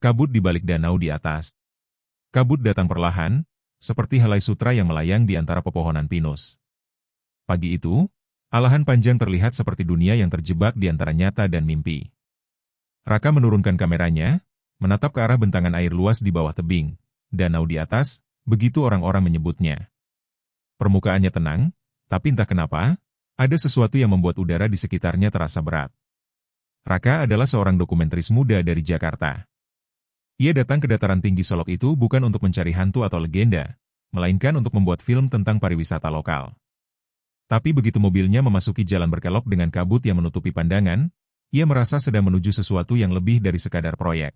Kabut di balik danau di atas. Kabut datang perlahan, seperti helai sutra yang melayang di antara pepohonan pinus. Pagi itu, alahan panjang terlihat seperti dunia yang terjebak di antara nyata dan mimpi. Raka menurunkan kameranya, menatap ke arah bentangan air luas di bawah tebing, danau di atas, begitu orang-orang menyebutnya. Permukaannya tenang, tapi entah kenapa, ada sesuatu yang membuat udara di sekitarnya terasa berat. Raka adalah seorang dokumentaris muda dari Jakarta. Ia datang ke dataran tinggi Solok itu bukan untuk mencari hantu atau legenda, melainkan untuk membuat film tentang pariwisata lokal. Tapi begitu mobilnya memasuki jalan berkelok dengan kabut yang menutupi pandangan, ia merasa sedang menuju sesuatu yang lebih dari sekadar proyek.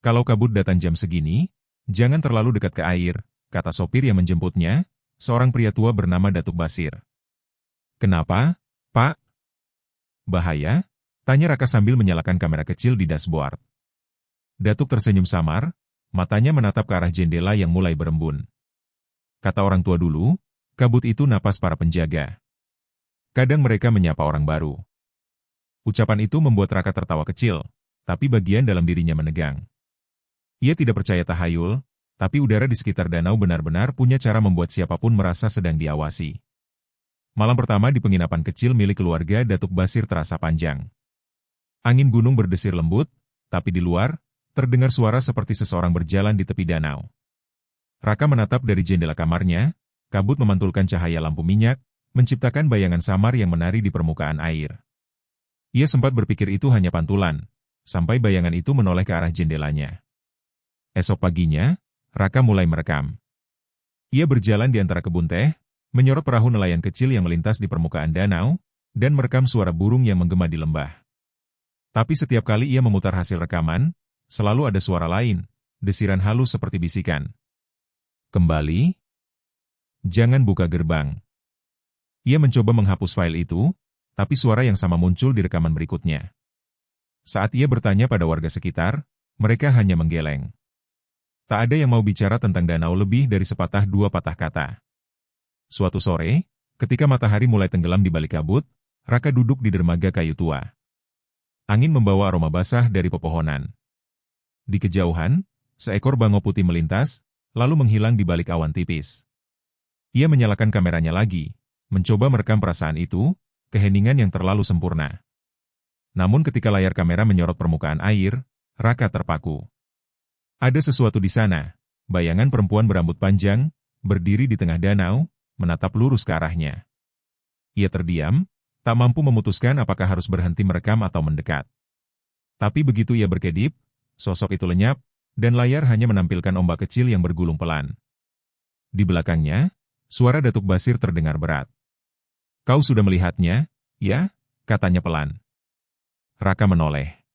Kalau kabut datang jam segini, jangan terlalu dekat ke air, kata sopir yang menjemputnya, seorang pria tua bernama Datuk Basir. Kenapa, Pak? Bahaya? Tanya Raka sambil menyalakan kamera kecil di dashboard. Datuk tersenyum samar, matanya menatap ke arah jendela yang mulai berembun. Kata orang tua dulu, kabut itu napas para penjaga. Kadang mereka menyapa orang baru. Ucapan itu membuat Raka tertawa kecil, tapi bagian dalam dirinya menegang. Ia tidak percaya tahayul, tapi udara di sekitar danau benar-benar punya cara membuat siapapun merasa sedang diawasi. Malam pertama di penginapan kecil milik keluarga Datuk Basir terasa panjang. Angin gunung berdesir lembut, tapi di luar, terdengar suara seperti seseorang berjalan di tepi danau. Raka menatap dari jendela kamarnya, kabut memantulkan cahaya lampu minyak, menciptakan bayangan samar yang menari di permukaan air. Ia sempat berpikir itu hanya pantulan, sampai bayangan itu menoleh ke arah jendelanya. Esok paginya, Raka mulai merekam. Ia berjalan di antara kebun teh, menyorot perahu nelayan kecil yang melintas di permukaan danau, dan merekam suara burung yang menggema di lembah. Tapi setiap kali ia memutar hasil rekaman, selalu ada suara lain, desiran halus seperti bisikan. Kembali? Jangan buka gerbang. Ia mencoba menghapus file itu, tapi suara yang sama muncul di rekaman berikutnya. Saat ia bertanya pada warga sekitar, mereka hanya menggeleng. Tak ada yang mau bicara tentang danau lebih dari sepatah dua patah kata. Suatu sore, ketika matahari mulai tenggelam di balik kabut, Raka duduk di dermaga kayu tua. Angin membawa aroma basah dari pepohonan. Di kejauhan, seekor bango putih melintas, lalu menghilang di balik awan tipis. Ia menyalakan kameranya lagi, mencoba merekam perasaan itu, keheningan yang terlalu sempurna. Namun ketika layar kamera menyorot permukaan air, Raka terpaku. Ada sesuatu di sana, bayangan perempuan berambut panjang, berdiri di tengah danau, menatap lurus ke arahnya. Ia terdiam, tak mampu memutuskan apakah harus berhenti merekam atau mendekat. Tapi begitu ia berkedip, sosok itu lenyap, dan layar hanya menampilkan ombak kecil yang bergulung pelan. Di belakangnya, suara Datuk Basir terdengar berat. Kau sudah melihatnya, ya? Katanya pelan. Raka menoleh.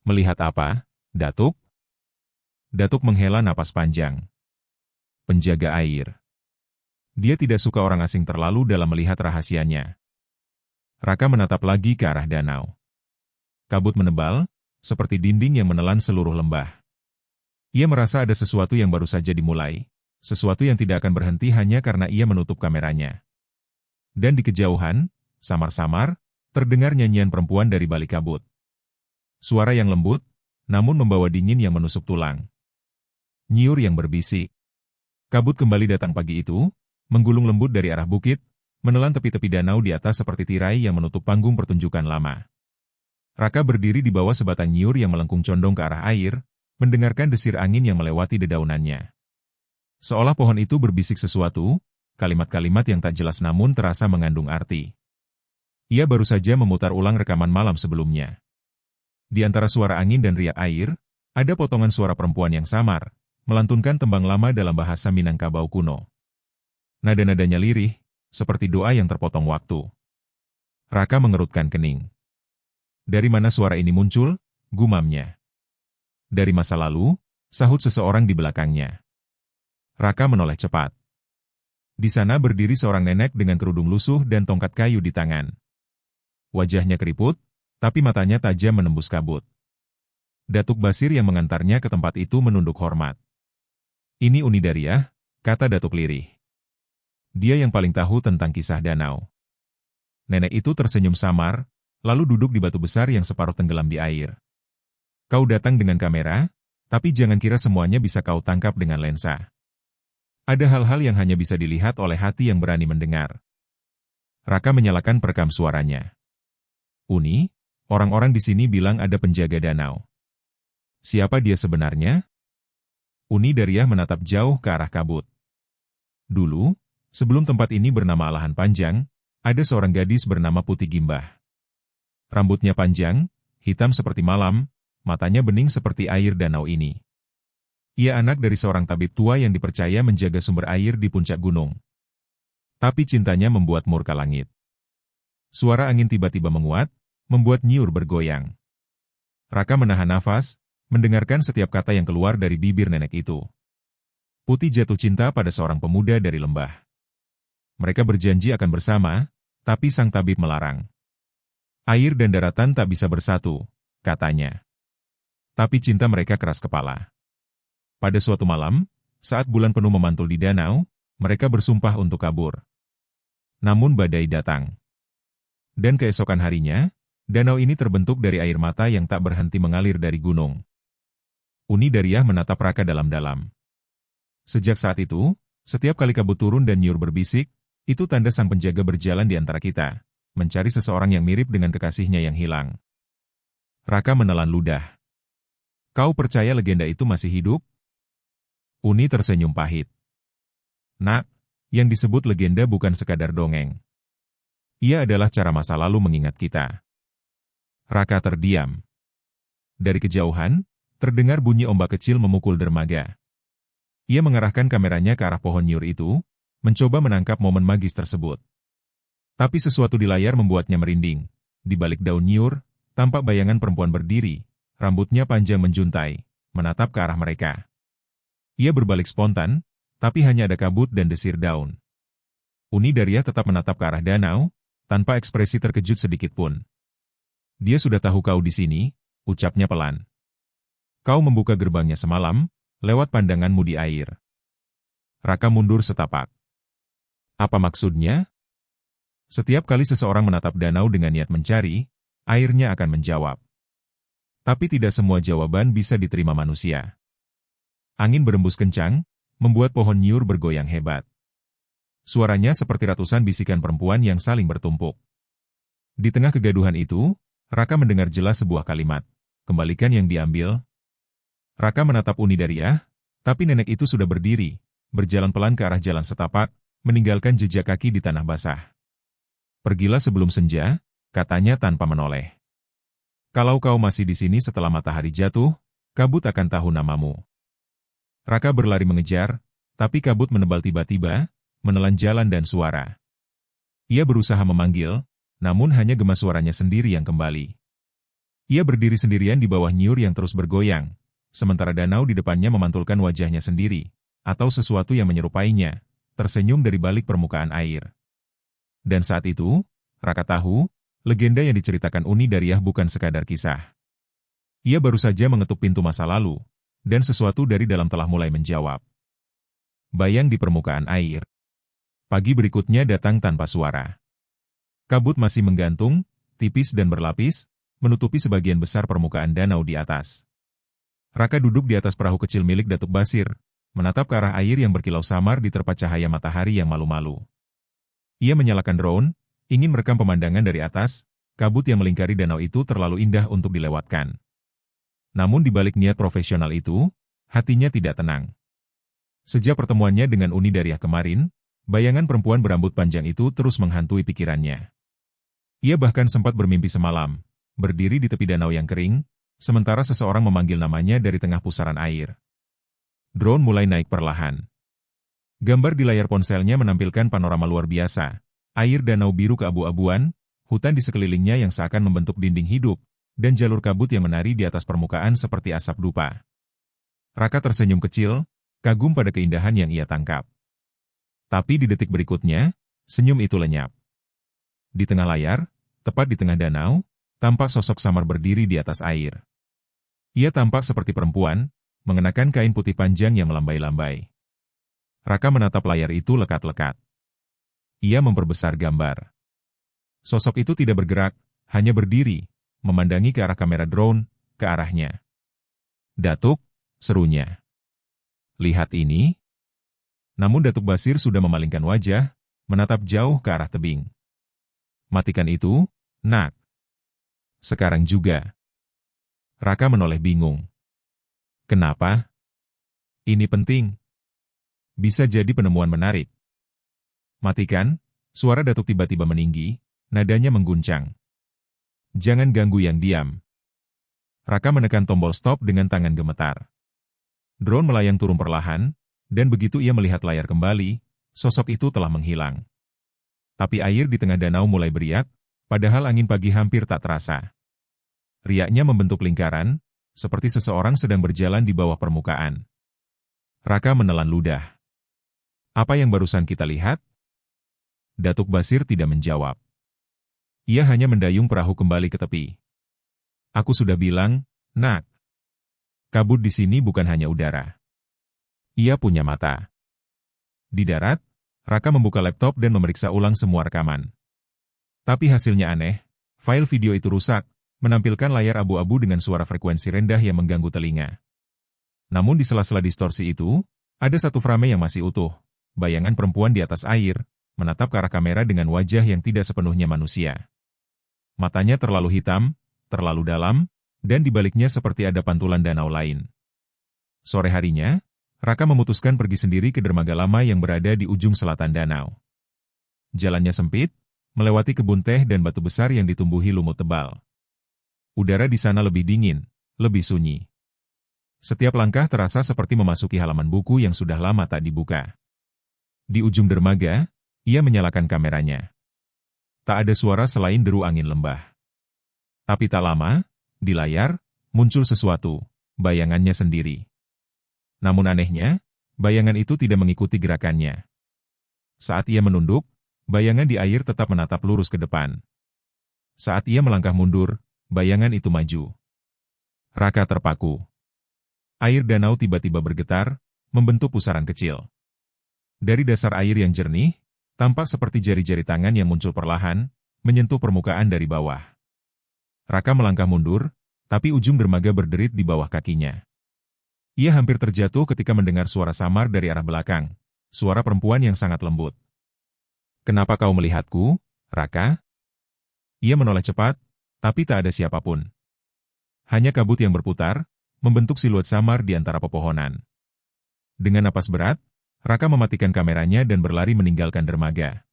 Melihat apa, Datuk? Datuk menghela napas panjang. Penjaga air. Dia tidak suka orang asing terlalu dalam melihat rahasianya. Raka menatap lagi ke arah danau. Kabut menebal, seperti dinding yang menelan seluruh lembah. Ia merasa ada sesuatu yang baru saja dimulai, sesuatu yang tidak akan berhenti hanya karena ia menutup kameranya. Dan di kejauhan, samar-samar, terdengar nyanyian perempuan dari balik kabut. Suara yang lembut, namun membawa dingin yang menusuk tulang. Nyiur yang berbisik. Kabut kembali datang pagi itu, menggulung lembut dari arah bukit, menelan tepi-tepi danau di atas seperti tirai yang menutup panggung pertunjukan lama. Raka berdiri di bawah sebatang nyiur yang melengkung condong ke arah air, mendengarkan desir angin yang melewati dedaunannya. Seolah pohon itu berbisik sesuatu, kalimat-kalimat yang tak jelas namun terasa mengandung arti. Ia baru saja memutar ulang rekaman malam sebelumnya. Di antara suara angin dan riak air, ada potongan suara perempuan yang samar, melantunkan tembang lama dalam bahasa Minangkabau kuno. Nada-nadanya lirih, seperti doa yang terpotong waktu. Raka mengerutkan kening. Dari mana suara ini muncul? Gumamnya. Dari masa lalu, sahut seseorang di belakangnya. Raka menoleh cepat. Di sana berdiri seorang nenek dengan kerudung lusuh dan tongkat kayu di tangan. Wajahnya keriput, tapi matanya tajam menembus kabut. Datuk Basir yang mengantarnya ke tempat itu menunduk hormat. Ini Unidariah, kata Datuk lirih. Dia yang paling tahu tentang kisah danau. Nenek itu tersenyum samar, lalu duduk di batu besar yang separuh tenggelam di air. Kau datang dengan kamera, tapi jangan kira semuanya bisa kau tangkap dengan lensa. Ada hal-hal yang hanya bisa dilihat oleh hati yang berani mendengar. Raka menyalakan perekam suaranya. Uni, orang-orang di sini bilang ada penjaga danau. Siapa dia sebenarnya? Uni Dariah menatap jauh ke arah kabut. Dulu, sebelum tempat ini bernama Alahan Panjang, ada seorang gadis bernama Putih Gimbah. Rambutnya panjang, hitam seperti malam, matanya bening seperti air danau ini. Ia anak dari seorang tabib tua yang dipercaya menjaga sumber air di puncak gunung. Tapi cintanya membuat murka langit. Suara angin tiba-tiba menguat, membuat Nyiur bergoyang. Raka menahan nafas, mendengarkan setiap kata yang keluar dari bibir nenek itu. Putih jatuh cinta pada seorang pemuda dari lembah. Mereka berjanji akan bersama, tapi sang tabib melarang. Air dan daratan tak bisa bersatu, katanya. Tapi cinta mereka keras kepala. Pada suatu malam, saat bulan penuh memantul di danau, mereka bersumpah untuk kabur. Namun badai datang. Dan keesokan harinya, danau ini terbentuk dari air mata yang tak berhenti mengalir dari gunung. Uni Dariah menatap Raka dalam-dalam. Sejak saat itu, setiap kali kabut turun dan Nyiur berbisik, itu tanda sang penjaga berjalan di antara kita, mencari seseorang yang mirip dengan kekasihnya yang hilang. Raka menelan ludah. Kau percaya legenda itu masih hidup? Uni tersenyum pahit. Nak, yang disebut legenda bukan sekadar dongeng. Ia adalah cara masa lalu mengingat kita. Raka terdiam. Dari kejauhan, terdengar bunyi ombak kecil memukul dermaga. Ia mengarahkan kameranya ke arah pohon Nyiur itu, mencoba menangkap momen magis tersebut. Tapi sesuatu di layar membuatnya merinding. Di balik daun Nyiur, tampak bayangan perempuan berdiri, rambutnya panjang menjuntai, menatap ke arah mereka. Ia berbalik spontan, tapi hanya ada kabut dan desir daun. Uni Dariah tetap menatap ke arah danau, tanpa ekspresi terkejut sedikit pun. Dia sudah tahu kau di sini, ucapnya pelan. Kau membuka gerbangnya semalam, lewat pandanganmu di air. Raka mundur setapak. Apa maksudnya? Setiap kali seseorang menatap danau dengan niat mencari, airnya akan menjawab. Tapi tidak semua jawaban bisa diterima manusia. Angin berembus kencang, membuat pohon Nyiur bergoyang hebat. Suaranya seperti ratusan bisikan perempuan yang saling bertumpuk. Di tengah kegaduhan itu, Raka mendengar jelas sebuah kalimat. Kembalikan yang diambil. Raka menatap Uni Dariah, tapi nenek itu sudah berdiri, berjalan pelan ke arah jalan setapak, meninggalkan jejak kaki di tanah basah. Pergilah sebelum senja, katanya tanpa menoleh. Kalau kau masih di sini setelah matahari jatuh, kabut akan tahu namamu. Raka berlari mengejar, tapi kabut menebal tiba-tiba, menelan jalan dan suara. Ia berusaha memanggil, namun hanya gema suaranya sendiri yang kembali. Ia berdiri sendirian di bawah Nyiur yang terus bergoyang, sementara danau di depannya memantulkan wajahnya sendiri, atau sesuatu yang menyerupainya, tersenyum dari balik permukaan air. Dan saat itu, Raka tahu, legenda yang diceritakan Uni Dariah bukan sekadar kisah. Ia baru saja mengetuk pintu masa lalu, dan sesuatu dari dalam telah mulai menjawab. Bayang di permukaan air. Pagi berikutnya datang tanpa suara. Kabut masih menggantung, tipis dan berlapis, menutupi sebagian besar permukaan danau di atas. Raka duduk di atas perahu kecil milik Datuk Basir, menatap ke arah air yang berkilau samar diterpa cahaya matahari yang malu-malu. Ia menyalakan drone, ingin merekam pemandangan dari atas, kabut yang melingkari danau itu terlalu indah untuk dilewatkan. Namun di balik niat profesional itu, hatinya tidak tenang. Sejak pertemuannya dengan Uni Dariah kemarin, bayangan perempuan berambut panjang itu terus menghantui pikirannya. Ia bahkan sempat bermimpi semalam, berdiri di tepi danau yang kering, sementara seseorang memanggil namanya dari tengah pusaran air. Drone mulai naik perlahan. Gambar di layar ponselnya menampilkan panorama luar biasa, air danau biru keabu-abuan, hutan di sekelilingnya yang seakan membentuk dinding hidup, dan jalur kabut yang menari di atas permukaan seperti asap dupa. Raka tersenyum kecil, kagum pada keindahan yang ia tangkap. Tapi di detik berikutnya, senyum itu lenyap. Di tengah layar, tepat di tengah danau, tampak sosok samar berdiri di atas air. Ia tampak seperti perempuan, mengenakan kain putih panjang yang melambai-lambai. Raka menatap layar itu lekat-lekat. Ia memperbesar gambar. Sosok itu tidak bergerak, hanya berdiri, memandangi ke arah kamera drone, ke arahnya. Datuk, serunya. Lihat ini. Namun Datuk Basir sudah memalingkan wajah, menatap jauh ke arah tebing. Matikan itu, nak. Sekarang juga. Raka menoleh bingung. Kenapa? Ini penting. Bisa jadi penemuan menarik. Matikan, suara Datuk tiba-tiba meninggi, nadanya mengguncang. Jangan ganggu yang diam. Raka menekan tombol stop dengan tangan gemetar. Drone melayang turun perlahan, dan begitu ia melihat layar kembali, sosok itu telah menghilang. Tapi air di tengah danau mulai beriak, padahal angin pagi hampir tak terasa. Riaknya membentuk lingkaran, seperti seseorang sedang berjalan di bawah permukaan. Raka menelan ludah. Apa yang barusan kita lihat? Datuk Basir tidak menjawab. Ia hanya mendayung perahu kembali ke tepi. Aku sudah bilang, nak. Kabut di sini bukan hanya udara. Ia punya mata. Di darat, Raka membuka laptop dan memeriksa ulang semua rekaman. Tapi hasilnya aneh, file video itu rusak, menampilkan layar abu-abu dengan suara frekuensi rendah yang mengganggu telinga. Namun di sela-sela distorsi itu, ada satu frame yang masih utuh, bayangan perempuan di atas air, menatap ke arah kamera dengan wajah yang tidak sepenuhnya manusia. Matanya terlalu hitam, terlalu dalam, dan di baliknya seperti ada pantulan danau lain. Sore harinya, Raka memutuskan pergi sendiri ke dermaga lama yang berada di ujung selatan danau. Jalannya sempit, melewati kebun teh dan batu besar yang ditumbuhi lumut tebal. Udara di sana lebih dingin, lebih sunyi. Setiap langkah terasa seperti memasuki halaman buku yang sudah lama tak dibuka. Di ujung dermaga, ia menyalakan kameranya. Tak ada suara selain deru angin lembah. Tapi tak lama, di layar, muncul sesuatu, bayangannya sendiri. Namun anehnya, bayangan itu tidak mengikuti gerakannya. Saat ia menunduk, bayangan di air tetap menatap lurus ke depan. Saat ia melangkah mundur, bayangan itu maju. Raka terpaku. Air danau tiba-tiba bergetar, membentuk pusaran kecil. Dari dasar air yang jernih, tampak seperti jari-jari tangan yang muncul perlahan, menyentuh permukaan dari bawah. Raka melangkah mundur, tapi ujung dermaga berderit di bawah kakinya. Ia hampir terjatuh ketika mendengar suara samar dari arah belakang, suara perempuan yang sangat lembut. Kenapa kau melihatku, Raka? Ia menoleh cepat, tapi tak ada siapapun. Hanya kabut yang berputar, membentuk siluet samar di antara pepohonan. Dengan napas berat, Raka mematikan kameranya dan berlari meninggalkan dermaga.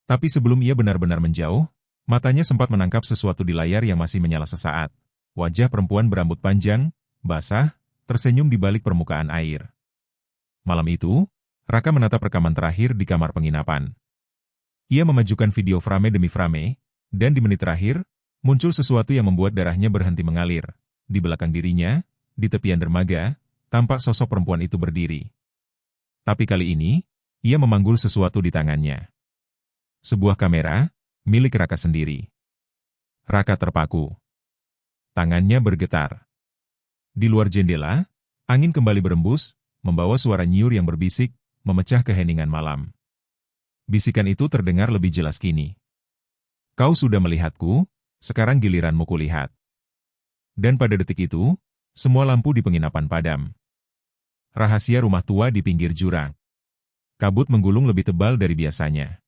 Tapi sebelum ia benar-benar menjauh, matanya sempat menangkap sesuatu di layar yang masih menyala sesaat. Wajah perempuan berambut panjang, basah, tersenyum di balik permukaan air. Malam itu, Raka menatap rekaman terakhir di kamar penginapan. Ia memajukan video frame demi frame, dan di menit terakhir, muncul sesuatu yang membuat darahnya berhenti mengalir. Di belakang dirinya, di tepian dermaga, tampak sosok perempuan itu berdiri. Tapi kali ini, ia memanggul sesuatu di tangannya. Sebuah kamera, milik Raka sendiri. Raka terpaku. Tangannya bergetar. Di luar jendela, angin kembali berembus, membawa suara nyiur yang berbisik, memecah keheningan malam. Bisikan itu terdengar lebih jelas kini. Kau sudah melihatku, sekarang giliranmu kulihat. Dan pada detik itu, semua lampu di penginapan padam. Rahasia rumah tua di pinggir jurang. Kabut menggulung lebih tebal dari biasanya.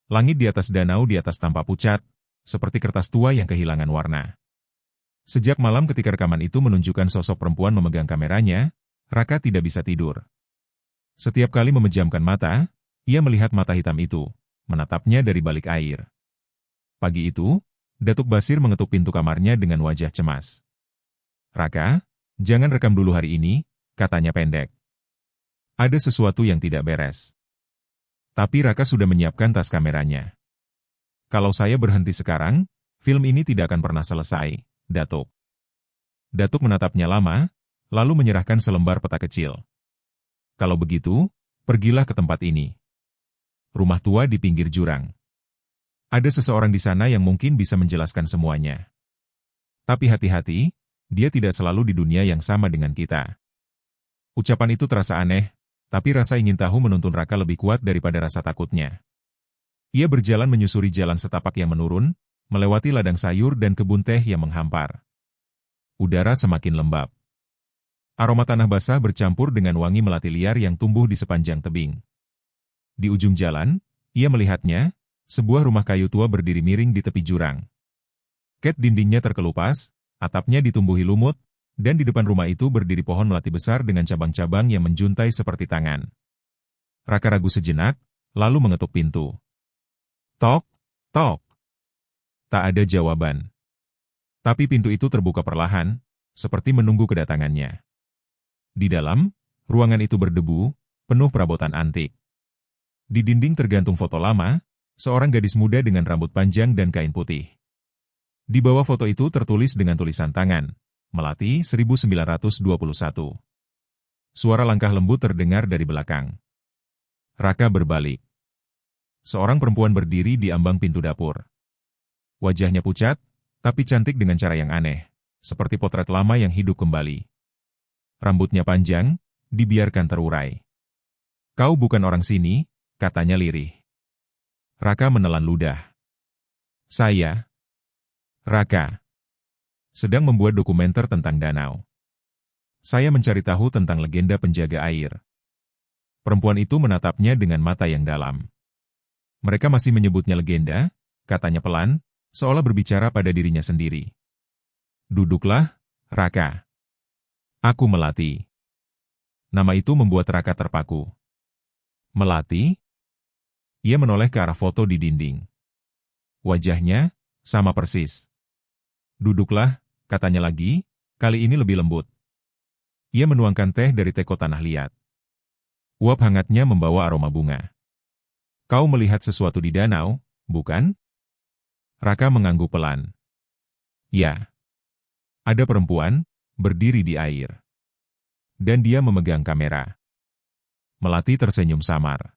Langit di atas danau di atas tampak pucat, seperti kertas tua yang kehilangan warna. Sejak malam ketika rekaman itu menunjukkan sosok perempuan memegang kameranya, Raka tidak bisa tidur. Setiap kali memejamkan mata, ia melihat mata hitam itu, menatapnya dari balik air. Pagi itu, Datuk Basir mengetuk pintu kamarnya dengan wajah cemas. Raka, jangan rekam dulu hari ini, katanya pendek. Ada sesuatu yang tidak beres. Tapi Raka sudah menyiapkan tas kameranya. Kalau saya berhenti sekarang, film ini tidak akan pernah selesai, Datuk. Datuk menatapnya lama, lalu menyerahkan selembar peta kecil. Kalau begitu, pergilah ke tempat ini. Rumah tua di pinggir jurang. Ada seseorang di sana yang mungkin bisa menjelaskan semuanya. Tapi hati-hati, dia tidak selalu di dunia yang sama dengan kita. Ucapan itu terasa aneh, tapi rasa ingin tahu menuntun Raka lebih kuat daripada rasa takutnya. Ia berjalan menyusuri jalan setapak yang menurun, melewati ladang sayur dan kebun teh yang menghampar. Udara semakin lembab. Aroma tanah basah bercampur dengan wangi melati liar yang tumbuh di sepanjang tebing. Di ujung jalan, ia melihatnya, sebuah rumah kayu tua berdiri miring di tepi jurang. Ket dindingnya terkelupas, atapnya ditumbuhi lumut, dan di depan rumah itu berdiri pohon melati besar dengan cabang-cabang yang menjuntai seperti tangan. Raka ragu sejenak, lalu mengetuk pintu. Tok, tok. Tak ada jawaban. Tapi pintu itu terbuka perlahan, seperti menunggu kedatangannya. Di dalam, ruangan itu berdebu, penuh perabotan antik. Di dinding tergantung foto lama, seorang gadis muda dengan rambut panjang dan kain putih. Di bawah foto itu tertulis dengan tulisan tangan, Melati 1921. Suara langkah lembut terdengar dari belakang. Raka berbalik. Seorang perempuan berdiri di ambang pintu dapur. Wajahnya pucat, tapi cantik dengan cara yang aneh, seperti potret lama yang hidup kembali. Rambutnya panjang, dibiarkan terurai. Kau bukan orang sini, katanya lirih. Raka menelan ludah. Saya, Raka, sedang membuat dokumenter tentang danau. Saya mencari tahu tentang legenda penjaga air. Perempuan itu menatapnya dengan mata yang dalam. Mereka masih menyebutnya legenda, katanya pelan, seolah berbicara pada dirinya sendiri. Duduklah, Raka. Aku Melati. Nama itu membuat Raka terpaku. Melati? Ia menoleh ke arah foto di dinding. Wajahnya sama persis. Duduklah, katanya lagi, kali ini lebih lembut. Ia menuangkan teh dari teko tanah liat. Uap hangatnya membawa aroma bunga. Kau melihat sesuatu di danau, bukan? Raka mengangguk pelan. Ya. Ada perempuan, berdiri di air. Dan dia memegang kamera. Melati tersenyum samar.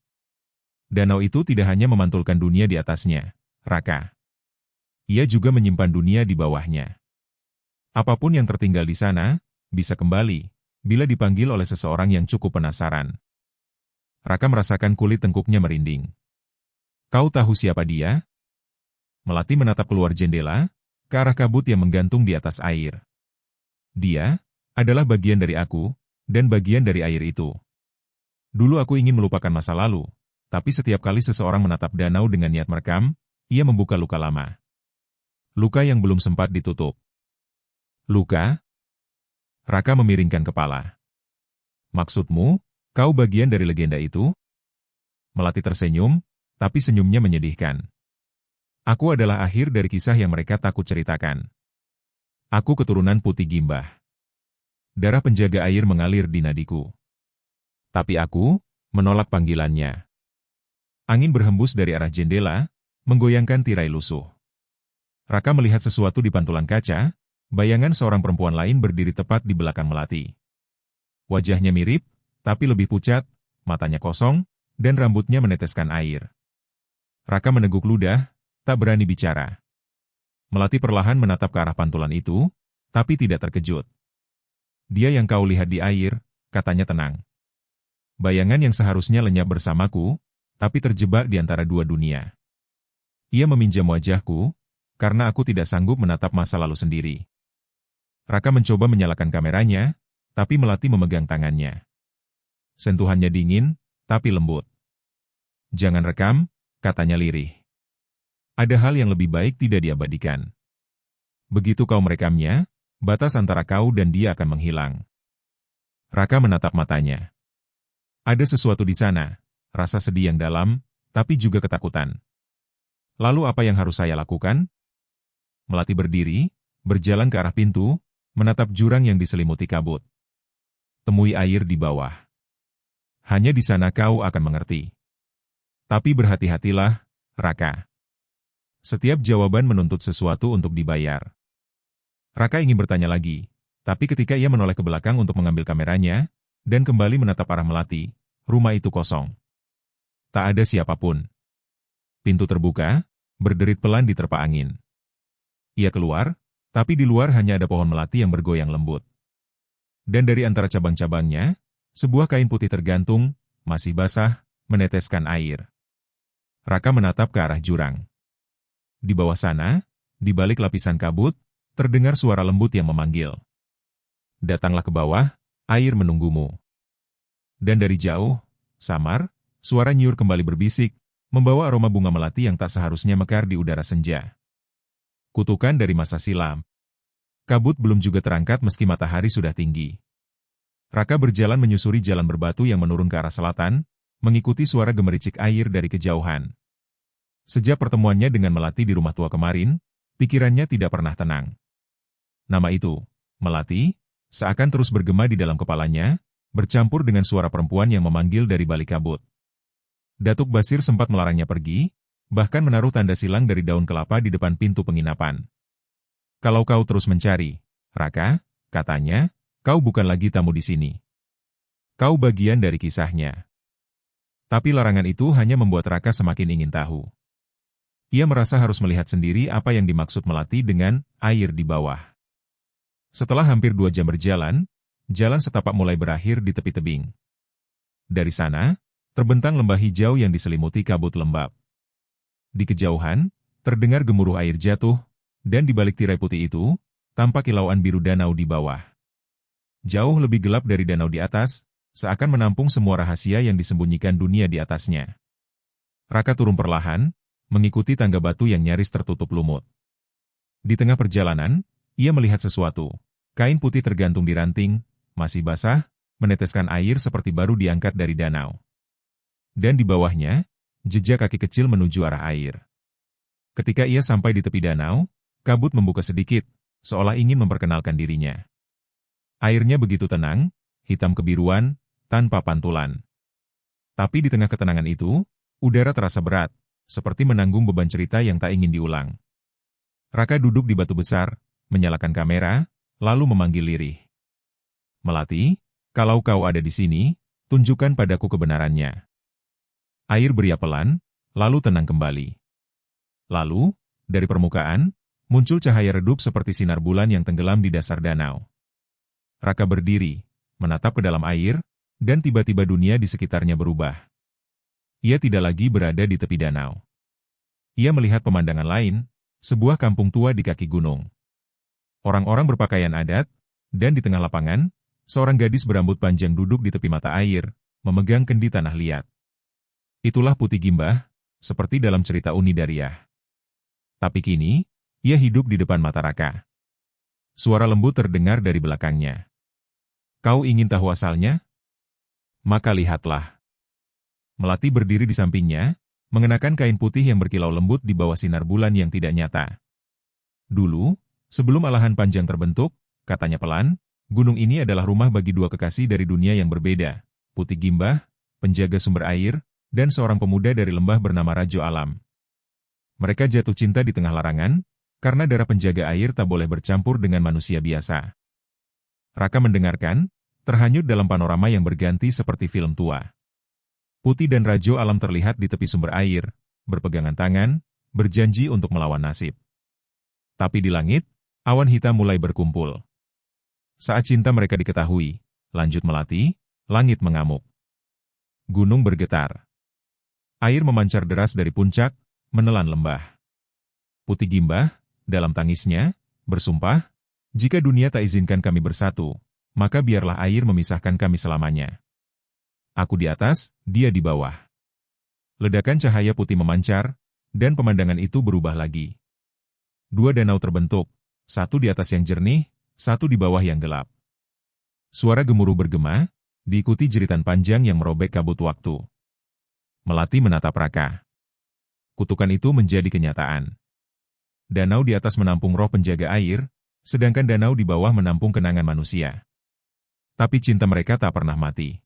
Danau itu tidak hanya memantulkan dunia di atasnya, Raka. Ia juga menyimpan dunia di bawahnya. Apapun yang tertinggal di sana, bisa kembali, bila dipanggil oleh seseorang yang cukup penasaran. Raka merasakan kulit tengkuknya merinding. Kau tahu siapa dia? Melati menatap keluar jendela, ke arah kabut yang menggantung di atas air. Dia adalah bagian dari aku, dan bagian dari air itu. Dulu aku ingin melupakan masa lalu, tapi setiap kali seseorang menatap danau dengan niat merekam, ia membuka luka lama. Luka yang belum sempat ditutup. Luka? Raka memiringkan kepala. Maksudmu, kau bagian dari legenda itu? Melati tersenyum, tapi senyumnya menyedihkan. Aku adalah akhir dari kisah yang mereka takut ceritakan. Aku keturunan Putih Gimbah. Darah penjaga air mengalir di nadiku. Tapi aku menolak panggilannya. Angin berhembus dari arah jendela, menggoyangkan tirai lusuh. Raka melihat sesuatu di pantulan kaca, bayangan seorang perempuan lain berdiri tepat di belakang Melati. Wajahnya mirip, tapi lebih pucat, matanya kosong, dan rambutnya meneteskan air. Raka meneguk ludah, tak berani bicara. Melati perlahan menatap ke arah pantulan itu, tapi tidak terkejut. Dia yang kau lihat di air, katanya tenang. Bayangan yang seharusnya lenyap bersamaku, tapi terjebak di antara dua dunia. Ia meminjam wajahku, karena aku tidak sanggup menatap masa lalu sendiri. Raka mencoba menyalakan kameranya, tapi Melati memegang tangannya. Sentuhannya dingin, tapi lembut. Jangan rekam, katanya lirih. Ada hal yang lebih baik tidak diabadikan. Begitu kau merekamnya, batas antara kau dan dia akan menghilang. Raka menatap matanya. Ada sesuatu di sana, rasa sedih yang dalam, tapi juga ketakutan. Lalu apa yang harus saya lakukan? Melati berdiri, berjalan ke arah pintu, menatap jurang yang diselimuti kabut. Temui air di bawah. Hanya di sana kau akan mengerti. Tapi berhati-hatilah, Raka. Setiap jawaban menuntut sesuatu untuk dibayar. Raka ingin bertanya lagi, tapi ketika ia menoleh ke belakang untuk mengambil kameranya, dan kembali menatap arah Melati, rumah itu kosong. Tak ada siapapun. Pintu terbuka, berderit pelan diterpa angin. Ia keluar, tapi di luar hanya ada pohon melati yang bergoyang lembut. Dan dari antara cabang-cabangnya, sebuah kain putih tergantung, masih basah, meneteskan air. Raka menatap ke arah jurang. Di bawah sana, di balik lapisan kabut, terdengar suara lembut yang memanggil. Datanglah ke bawah, air menunggumu. Dan dari jauh, samar, suara nyiur kembali berbisik, membawa aroma bunga melati yang tak seharusnya mekar di udara senja. Kutukan dari masa silam. Kabut belum juga terangkat meski matahari sudah tinggi. Raka berjalan menyusuri jalan berbatu yang menurun ke arah selatan, mengikuti suara gemericik air dari kejauhan. Sejak pertemuannya dengan Melati di rumah tua kemarin, pikirannya tidak pernah tenang. Nama itu, Melati, seakan terus bergema di dalam kepalanya, bercampur dengan suara perempuan yang memanggil dari balik kabut. Datuk Basir sempat melarangnya pergi, bahkan menaruh tanda silang dari daun kelapa di depan pintu penginapan. Kalau kau terus mencari, Raka, katanya, kau bukan lagi tamu di sini. Kau bagian dari kisahnya. Tapi larangan itu hanya membuat Raka semakin ingin tahu. Ia merasa harus melihat sendiri apa yang dimaksud Melati dengan air di bawah. Setelah hampir 2 jam berjalan, jalan setapak mulai berakhir di tepi tebing. Dari sana, terbentang lembah hijau yang diselimuti kabut lembab. Di kejauhan, terdengar gemuruh air jatuh, dan di balik tirai putih itu, tampak kilauan biru danau di bawah. Jauh lebih gelap dari danau di atas, seakan menampung semua rahasia yang disembunyikan dunia di atasnya. Raka turun perlahan, mengikuti tangga batu yang nyaris tertutup lumut. Di tengah perjalanan, ia melihat sesuatu. Kain putih tergantung di ranting, masih basah, meneteskan air seperti baru diangkat dari danau. Dan di bawahnya, jejak kaki kecil menuju arah air. Ketika ia sampai di tepi danau, kabut membuka sedikit, seolah ingin memperkenalkan dirinya. Airnya begitu tenang, hitam kebiruan, tanpa pantulan. Tapi di tengah ketenangan itu, udara terasa berat, seperti menanggung beban cerita yang tak ingin diulang. Raka duduk di batu besar, menyalakan kamera, lalu memanggil lirih. Melati, kalau kau ada di sini, tunjukkan padaku kebenarannya. Air beria pelan, lalu tenang kembali. Lalu, dari permukaan, muncul cahaya redup seperti sinar bulan yang tenggelam di dasar danau. Raka berdiri, menatap ke dalam air, dan tiba-tiba dunia di sekitarnya berubah. Ia tidak lagi berada di tepi danau. Ia melihat pemandangan lain, sebuah kampung tua di kaki gunung. Orang-orang berpakaian adat, dan di tengah lapangan, seorang gadis berambut panjang duduk di tepi mata air, memegang kendi tanah liat. Itulah Putih Gimbah, seperti dalam cerita Uni Dariah. Tapi kini, ia hidup di depan mata Raka. Suara lembut terdengar dari belakangnya. Kau ingin tahu asalnya? Maka lihatlah. Melati berdiri di sampingnya, mengenakan kain putih yang berkilau lembut di bawah sinar bulan yang tidak nyata. Dulu, sebelum alahan panjang terbentuk, katanya pelan, gunung ini adalah rumah bagi 2 kekasih dari dunia yang berbeda, Putih Gimbah, penjaga sumber air, dan seorang pemuda dari lembah bernama Rajo Alam. Mereka jatuh cinta di tengah larangan, karena darah penjaga air tak boleh bercampur dengan manusia biasa. Raka mendengarkan, terhanyut dalam panorama yang berganti seperti film tua. Putih dan Rajo Alam terlihat di tepi sumber air, berpegangan tangan, berjanji untuk melawan nasib. Tapi di langit, awan hitam mulai berkumpul. Saat cinta mereka diketahui, lanjut Melati, langit mengamuk. Gunung bergetar. Air memancar deras dari puncak, menelan lembah. Putih Gimbah, dalam tangisnya, bersumpah, jika dunia tak izinkan kami bersatu, maka biarlah air memisahkan kami selamanya. Aku di atas, dia di bawah. Ledakan cahaya putih memancar, dan pemandangan itu berubah lagi. 2 danau terbentuk, satu di atas yang jernih, satu di bawah yang gelap. Suara gemuruh bergema, diikuti jeritan panjang yang merobek kabut waktu. Melati menatap Raka. Kutukan itu menjadi kenyataan. Danau di atas menampung roh penjaga air, sedangkan danau di bawah menampung kenangan manusia. Tapi cinta mereka tak pernah mati.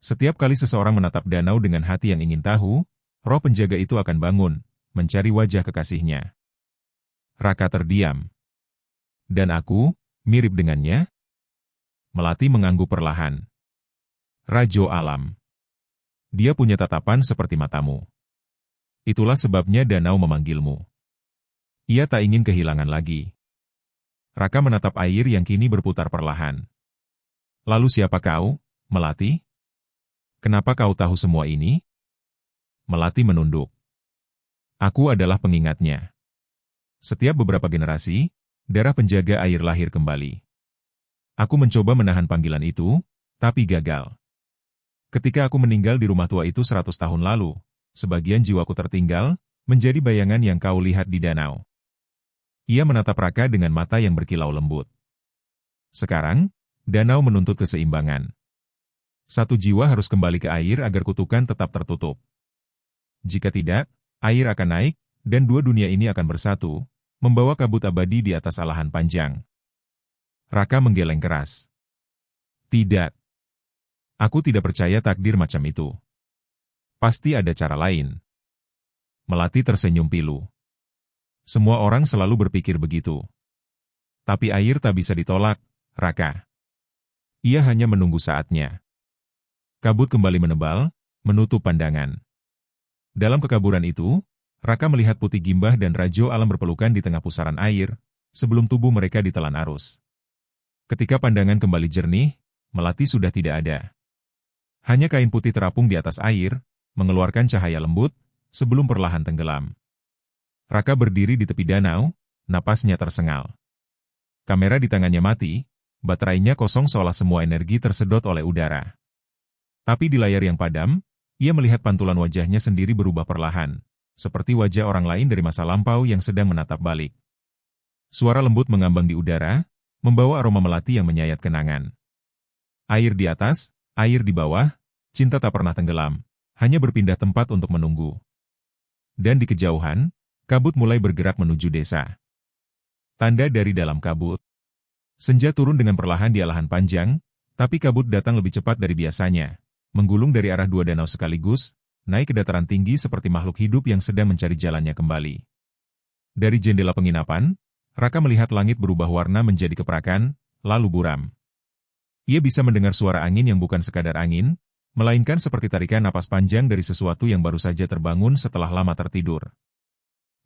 Setiap kali seseorang menatap danau dengan hati yang ingin tahu, roh penjaga itu akan bangun, mencari wajah kekasihnya. Raka terdiam. Dan aku, mirip dengannya? Melati mengangguk perlahan. Rajo Alam. Dia punya tatapan seperti matamu. Itulah sebabnya danau memanggilmu. Ia tak ingin kehilangan lagi. Raka menatap air yang kini berputar perlahan. Lalu siapa kau, Melati? Kenapa kau tahu semua ini? Melati menunduk. Aku adalah pengingatnya. Setiap beberapa generasi, darah penjaga air lahir kembali. Aku mencoba menahan panggilan itu, tapi gagal. Ketika aku meninggal di rumah tua itu 100 tahun lalu, sebagian jiwaku tertinggal, menjadi bayangan yang kau lihat di danau. Ia menatap Raka dengan mata yang berkilau lembut. Sekarang, danau menuntut keseimbangan. Satu jiwa harus kembali ke air agar kutukan tetap tertutup. Jika tidak, air akan naik, dan dua dunia ini akan bersatu, membawa kabut abadi di atas alahan panjang. Raka menggeleng keras. Tidak. Aku tidak percaya takdir macam itu. Pasti ada cara lain. Melati tersenyum pilu. Semua orang selalu berpikir begitu. Tapi air tak bisa ditolak, Raka. Ia hanya menunggu saatnya. Kabut kembali menebal, menutup pandangan. Dalam kekaburan itu, Raka melihat Putih Gimbah dan Rajo Alam berpelukan di tengah pusaran air, sebelum tubuh mereka ditelan arus. Ketika pandangan kembali jernih, Melati sudah tidak ada. Hanya kain putih terapung di atas air, mengeluarkan cahaya lembut, sebelum perlahan tenggelam. Raka berdiri di tepi danau, napasnya tersengal. Kamera di tangannya mati, baterainya kosong seolah semua energi tersedot oleh udara. Tapi di layar yang padam, ia melihat pantulan wajahnya sendiri berubah perlahan, seperti wajah orang lain dari masa lampau yang sedang menatap balik. Suara lembut mengambang di udara, membawa aroma melati yang menyayat kenangan. Air di atas, air di bawah, cinta tak pernah tenggelam, hanya berpindah tempat untuk menunggu. Dan di kejauhan, kabut mulai bergerak menuju desa. Tanda dari dalam kabut. Senja turun dengan perlahan di alahan panjang, tapi kabut datang lebih cepat dari biasanya, menggulung dari arah dua danau sekaligus, naik ke dataran tinggi seperti makhluk hidup yang sedang mencari jalannya kembali. Dari jendela penginapan, Raka melihat langit berubah warna menjadi keprakan, lalu buram. Ia bisa mendengar suara angin yang bukan sekadar angin, melainkan seperti tarikan napas panjang dari sesuatu yang baru saja terbangun setelah lama tertidur.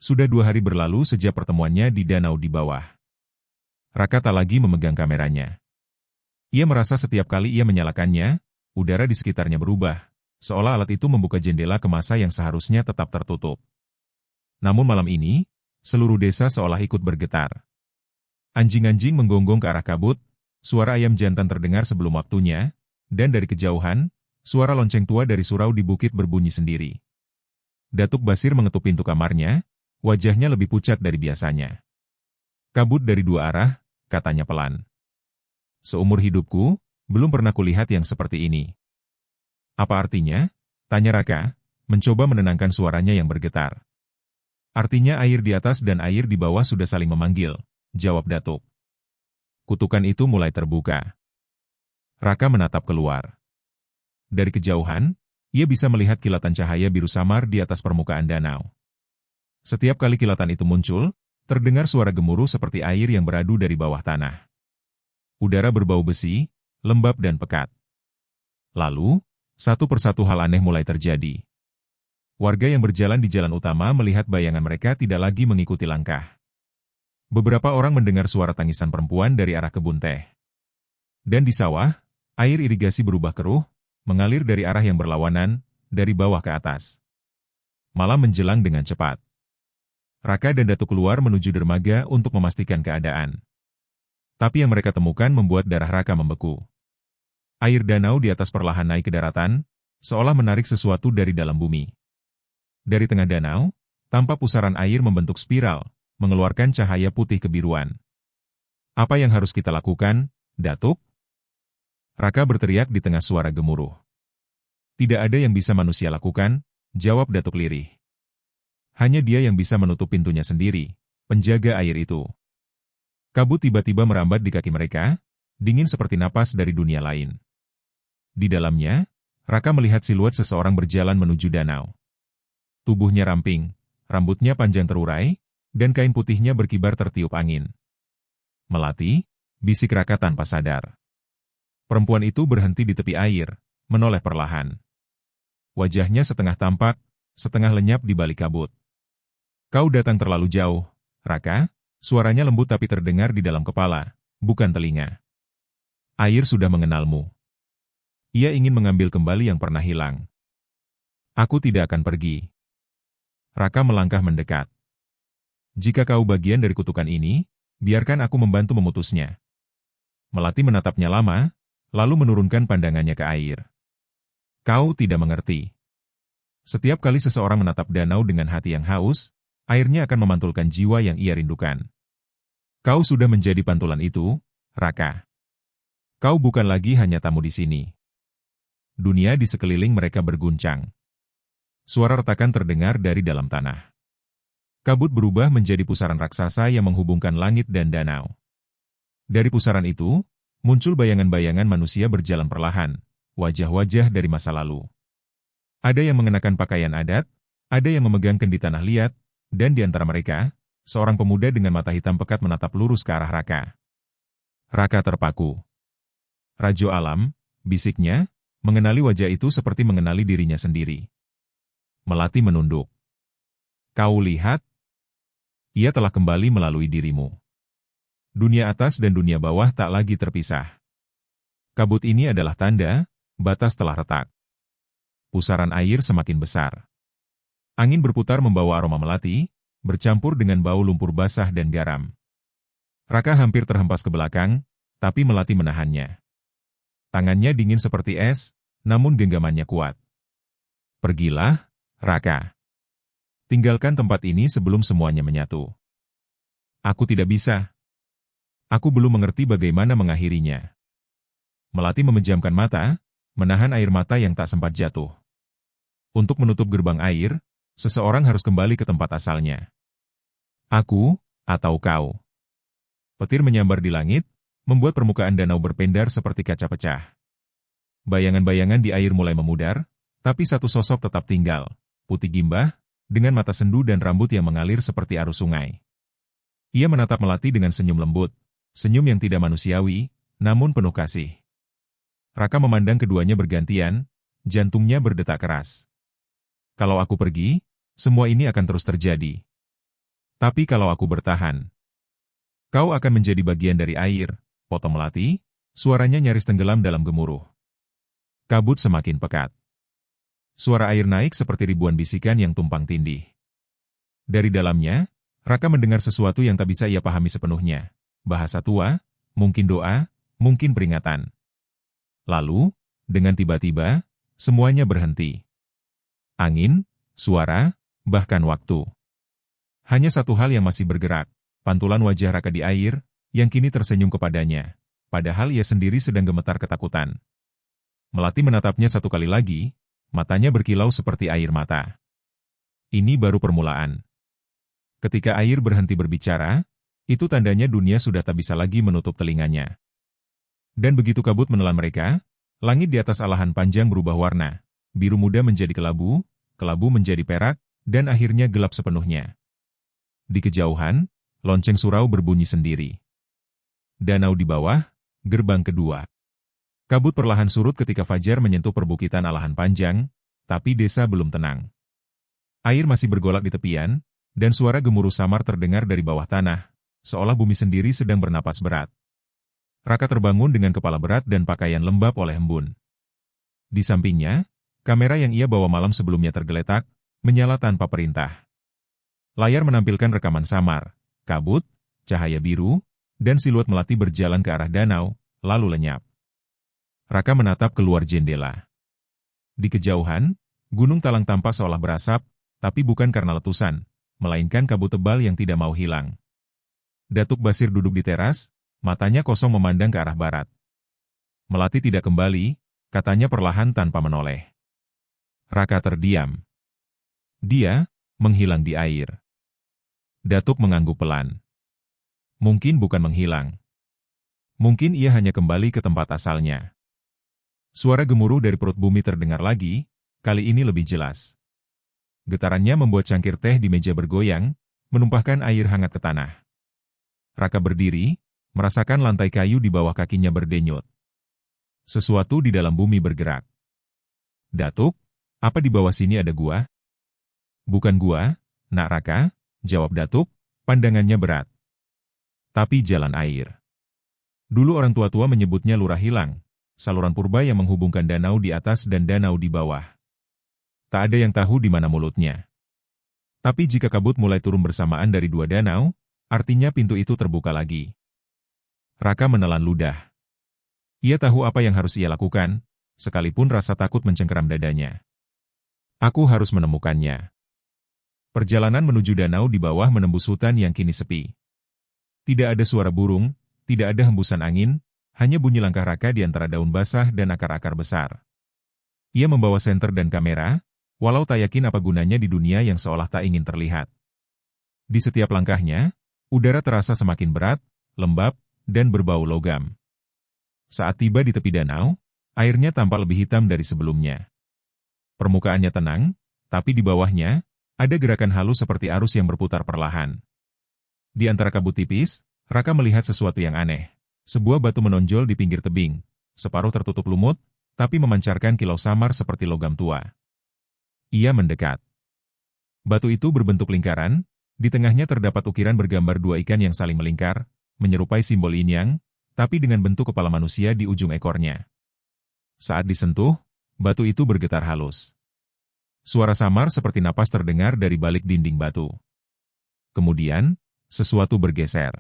Sudah 2 hari berlalu sejak pertemuannya di danau di bawah. Raka tak lagi memegang kameranya. Ia merasa setiap kali ia menyalakannya, udara di sekitarnya berubah, seolah alat itu membuka jendela ke masa yang seharusnya tetap tertutup. Namun malam ini, seluruh desa seolah ikut bergetar. Anjing-anjing menggonggong ke arah kabut, suara ayam jantan terdengar sebelum waktunya, dan dari kejauhan, suara lonceng tua dari surau di bukit berbunyi sendiri. Datuk Basir mengetuk pintu kamarnya, wajahnya lebih pucat dari biasanya. Kabut dari 2 arah, katanya pelan. Seumur hidupku, belum pernah kulihat yang seperti ini. Apa artinya? Tanya Raka, mencoba menenangkan suaranya yang bergetar. Artinya air di atas dan air di bawah sudah saling memanggil, jawab Datuk. Kutukan itu mulai terbuka. Raka menatap keluar. Dari kejauhan, ia bisa melihat kilatan cahaya biru samar di atas permukaan danau. Setiap kali kilatan itu muncul, terdengar suara gemuruh seperti air yang beradu dari bawah tanah. Udara berbau besi, lembab dan pekat. Lalu, satu persatu hal aneh mulai terjadi. Warga yang berjalan di jalan utama melihat bayangan mereka tidak lagi mengikuti langkah. Beberapa orang mendengar suara tangisan perempuan dari arah kebun teh. Dan di sawah, air irigasi berubah keruh, mengalir dari arah yang berlawanan, dari bawah ke atas. Malam menjelang dengan cepat. Raka dan Datuk keluar menuju dermaga untuk memastikan keadaan. Tapi yang mereka temukan membuat darah Raka membeku. Air danau di atas perlahan naik ke daratan, seolah menarik sesuatu dari dalam bumi. Dari tengah danau, tampak pusaran air membentuk spiral, mengeluarkan cahaya putih kebiruan. Apa yang harus kita lakukan, Datuk? Raka berteriak di tengah suara gemuruh. Tidak ada yang bisa manusia lakukan, jawab Datuk lirih. Hanya dia yang bisa menutup pintunya sendiri, penjaga air itu. Kabut tiba-tiba merambat di kaki mereka, dingin seperti napas dari dunia lain. Di dalamnya, Raka melihat siluet seseorang berjalan menuju danau. Tubuhnya ramping, rambutnya panjang terurai, dan kain putihnya berkibar tertiup angin. Melati, bisik Raka tanpa sadar. Perempuan itu berhenti di tepi air, menoleh perlahan. Wajahnya setengah tampak, setengah lenyap di balik kabut. Kau datang terlalu jauh, Raka, suaranya lembut tapi terdengar di dalam kepala, bukan telinga. Air sudah mengenalmu. Ia ingin mengambil kembali yang pernah hilang. Aku tidak akan pergi. Raka melangkah mendekat. Jika kau bagian dari kutukan ini, biarkan aku membantu memutusnya. Melati menatapnya lama, lalu menurunkan pandangannya ke air. Kau tidak mengerti. Setiap kali seseorang menatap danau dengan hati yang haus, airnya akan memantulkan jiwa yang ia rindukan. Kau sudah menjadi pantulan itu, Raka. Kau bukan lagi hanya tamu di sini. Dunia di sekeliling mereka berguncang. Suara retakan terdengar dari dalam tanah. Kabut berubah menjadi pusaran raksasa yang menghubungkan langit dan danau. Dari pusaran itu, muncul bayangan-bayangan manusia berjalan perlahan, wajah-wajah dari masa lalu. Ada yang mengenakan pakaian adat, ada yang memegang kendi tanah liat, dan di antara mereka, seorang pemuda dengan mata hitam pekat menatap lurus ke arah Raka. Raka terpaku. Rajo alam, bisiknya, mengenali wajah itu seperti mengenali dirinya sendiri. Melati menunduk. Kau lihat? Ia telah kembali melalui dirimu. Dunia atas dan dunia bawah tak lagi terpisah. Kabut ini adalah tanda, batas telah retak. Pusaran air semakin besar. Angin berputar membawa aroma melati, bercampur dengan bau lumpur basah dan garam. Raka hampir terhempas ke belakang, tapi Melati menahannya. Tangannya dingin seperti es, namun genggamannya kuat. Pergilah, Raka. Tinggalkan tempat ini sebelum semuanya menyatu. Aku tidak bisa. Aku belum mengerti bagaimana mengakhirinya. Melati memejamkan mata, menahan air mata yang tak sempat jatuh. Untuk menutup gerbang air, seseorang harus kembali ke tempat asalnya. Aku, atau kau. Petir menyambar di langit, membuat permukaan danau berpendar seperti kaca pecah. Bayangan-bayangan di air mulai memudar, tapi satu sosok tetap tinggal, putih gimbah, dengan mata sendu dan rambut yang mengalir seperti arus sungai. Ia menatap Melati dengan senyum lembut, senyum yang tidak manusiawi, namun penuh kasih. Raka memandang keduanya bergantian, jantungnya berdetak keras. Kalau aku pergi, semua ini akan terus terjadi. Tapi kalau aku bertahan, kau akan menjadi bagian dari air, potong Melati, suaranya nyaris tenggelam dalam gemuruh. Kabut semakin pekat. Suara air naik seperti ribuan bisikan yang tumpang tindih. Dari dalamnya, Raka mendengar sesuatu yang tak bisa ia pahami sepenuhnya. Bahasa tua, mungkin doa, mungkin peringatan. Lalu, dengan tiba-tiba, semuanya berhenti. Angin, suara, bahkan waktu. Hanya satu hal yang masih bergerak, pantulan wajah Raka di air, yang kini tersenyum kepadanya, padahal ia sendiri sedang gemetar ketakutan. Melati menatapnya satu kali lagi, matanya berkilau seperti air mata. Ini baru permulaan. Ketika air berhenti berbicara, itu tandanya dunia sudah tak bisa lagi menutup telinganya. Dan begitu kabut menelan mereka, langit di atas alahan panjang berubah warna, biru muda menjadi kelabu, kelabu menjadi perak, dan akhirnya gelap sepenuhnya. Di kejauhan, lonceng surau berbunyi sendiri. Danau di bawah, gerbang kedua. Kabut perlahan surut ketika fajar menyentuh perbukitan alahan panjang, tapi desa belum tenang. Air masih bergolak di tepian, dan suara gemuruh samar terdengar dari bawah tanah, seolah bumi sendiri sedang bernapas berat. Raka terbangun dengan kepala berat dan pakaian lembab oleh embun. Di sampingnya, kamera yang ia bawa malam sebelumnya tergeletak, menyala tanpa perintah. Layar menampilkan rekaman samar, kabut, cahaya biru, dan siluet Melati berjalan ke arah danau, lalu lenyap. Raka menatap keluar jendela. Di kejauhan, gunung Talang tampak seolah berasap, tapi bukan karena letusan, melainkan kabut tebal yang tidak mau hilang. Datuk Basir duduk di teras, matanya kosong memandang ke arah barat. Melati tidak kembali, katanya perlahan tanpa menoleh. Raka terdiam. Dia menghilang di air. Datuk mengangguk pelan. Mungkin bukan menghilang. Mungkin ia hanya kembali ke tempat asalnya. Suara gemuruh dari perut bumi terdengar lagi, kali ini lebih jelas. Getarannya membuat cangkir teh di meja bergoyang, menumpahkan air hangat ke tanah. Raka berdiri, merasakan lantai kayu di bawah kakinya berdenyut. Sesuatu di dalam bumi bergerak. Datuk, apa di bawah sini ada gua? Bukan gua, Nak Raka, jawab Datuk, pandangannya berat. Tapi jalan air. Dulu orang tua-tua menyebutnya Lurah Hilang, saluran purba yang menghubungkan danau di atas dan danau di bawah. Tak ada yang tahu di mana mulutnya. Tapi jika kabut mulai turun bersamaan dari dua danau, artinya pintu itu terbuka lagi. Raka menelan ludah. Ia tahu apa yang harus ia lakukan, sekalipun rasa takut mencengkeram dadanya. Aku harus menemukannya. Perjalanan menuju danau di bawah menembus hutan yang kini sepi. Tidak ada suara burung, tidak ada hembusan angin, hanya bunyi langkah Raka di antara daun basah dan akar-akar besar. Ia membawa senter dan kamera, walau tak yakin apa gunanya di dunia yang seolah tak ingin terlihat. Di setiap langkahnya, udara terasa semakin berat, lembab, dan berbau logam. Saat tiba di tepi danau, airnya tampak lebih hitam dari sebelumnya. Permukaannya tenang, tapi di bawahnya, ada gerakan halus seperti arus yang berputar perlahan. Di antara kabut tipis, Raka melihat sesuatu yang aneh. Sebuah batu menonjol di pinggir tebing, separuh tertutup lumut, tapi memancarkan kilau samar seperti logam tua. Ia mendekat. Batu itu berbentuk lingkaran, di tengahnya terdapat ukiran bergambar dua ikan yang saling melingkar, menyerupai simbol yin yang, tapi dengan bentuk kepala manusia di ujung ekornya. Saat disentuh, batu itu bergetar halus. Suara samar seperti napas terdengar dari balik dinding batu. Kemudian, sesuatu bergeser.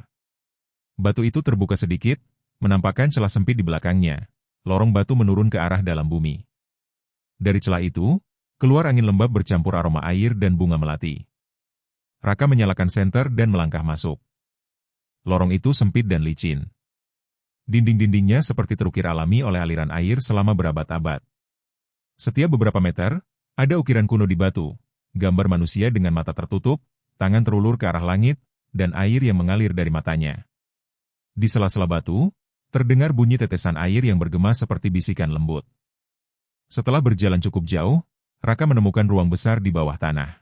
Batu itu terbuka sedikit, menampakkan celah sempit di belakangnya. Lorong batu menurun ke arah dalam bumi. Dari celah itu, keluar angin lembab bercampur aroma air dan bunga melati. Raka menyalakan senter dan melangkah masuk. Lorong itu sempit dan licin. Dinding-dindingnya seperti terukir alami oleh aliran air selama berabad-abad. Setiap beberapa meter, ada ukiran kuno di batu, gambar manusia dengan mata tertutup, tangan terulur ke arah langit, dan air yang mengalir dari matanya. Di sela-sela batu, terdengar bunyi tetesan air yang bergema seperti bisikan lembut. Setelah berjalan cukup jauh, Raka menemukan ruang besar di bawah tanah.